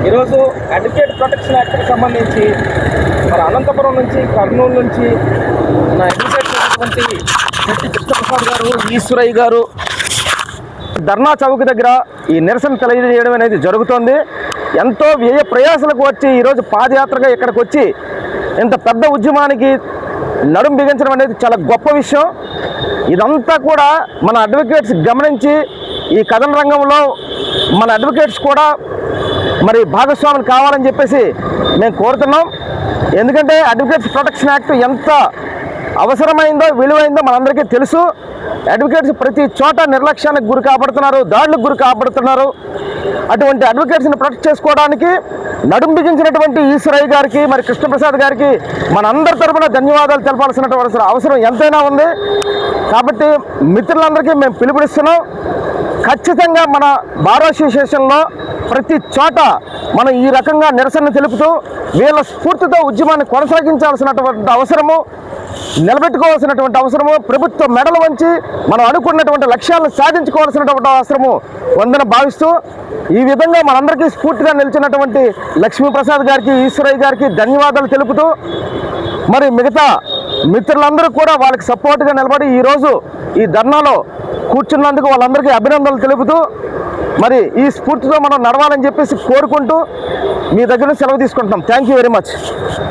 ఈరోజు advocate protection యాక్ట్కి సంబంధించి మరి అనంతపురం నుంచి కర్నూలు నుంచి నా అడ్వకేట్ చేసినటువంటి శెట్టి కృష్ణప్రసాద్ గారు, ఈశ్వరయ్య గారు ధర్నా చౌక్ దగ్గర ఈ నిరసన తెలియజేయడం అనేది జరుగుతోంది. ఎంతో వ్యయ ప్రయాసలకు వచ్చి ఈరోజు పాదయాత్రగా ఇక్కడికి వచ్చి ఇంత పెద్ద ఉద్యమానికి నడుం బిగించడం అనేది చాలా గొప్ప విషయం. ఇదంతా కూడా మన అడ్వకేట్స్ గమనించి ఈ కథన రంగంలో మన అడ్వకేట్స్ కూడా మరి భాగస్వాములు కావాలని చెప్పేసి మేము కోరుతున్నాం. ఎందుకంటే అడ్వకేట్స్ ప్రొటెక్షన్ యాక్ట్ ఎంత అవసరమైందో విలువైందో మనందరికీ తెలుసు. అడ్వకేట్స్ ప్రతి చోట నిర్లక్ష్యానికి గురి కాబడుతున్నారు, దాడులకు గురి కాబడుతున్నారు. అటువంటి అడ్వకేట్స్ని ప్రొటెక్ట్ చేసుకోవడానికి నడుం బిగించినటువంటి ఈశ్వరయ్య గారికి మరి కృష్ణప్రసాద్ గారికి మనందరి తరఫున ధన్యవాదాలు తెలపాల్సినటువంటి అవసరం ఎంతైనా ఉంది. కాబట్టి మిత్రులందరికీ మేము పిలుపునిస్తున్నాం. ఖచ్చితంగా మన బార్ అసోసియేషన్లో ప్రతి చోట మనం ఈ రకంగా నిరసన తెలుపుతూ వీళ్ళ స్ఫూర్తితో ఉద్యమాన్ని కొనసాగించాల్సినటువంటి అవసరము, నిలబెట్టుకోవాల్సినటువంటి అవసరము, ప్రభుత్వ మెడలు వంచి మనం అనుకున్నటువంటి లక్ష్యాలను సాధించుకోవాల్సినటువంటి అవసరము ఉందని భావిస్తూ ఈ విధంగా మనందరికీ స్ఫూర్తిగా నిలిచినటువంటి లక్ష్మీప్రసాద్ గారికి, ఈశ్వరయ్య గారికి ధన్యవాదాలు తెలుపుతూ మరి మిగతా మిత్రులందరూ కూడా వాళ్ళకి సపోర్ట్గా నిలబడి ఈరోజు ఈ ధర్నాలో కూర్చున్నందుకు వాళ్ళందరికీ అభినందనలు తెలుపుతూ మరి ఈ స్ఫూర్తితో మనం నడవాలని చెప్పేసి కోరుకుంటూ మీ దగ్గర సెలవు తీసుకుంటున్నాం. Thank you very much.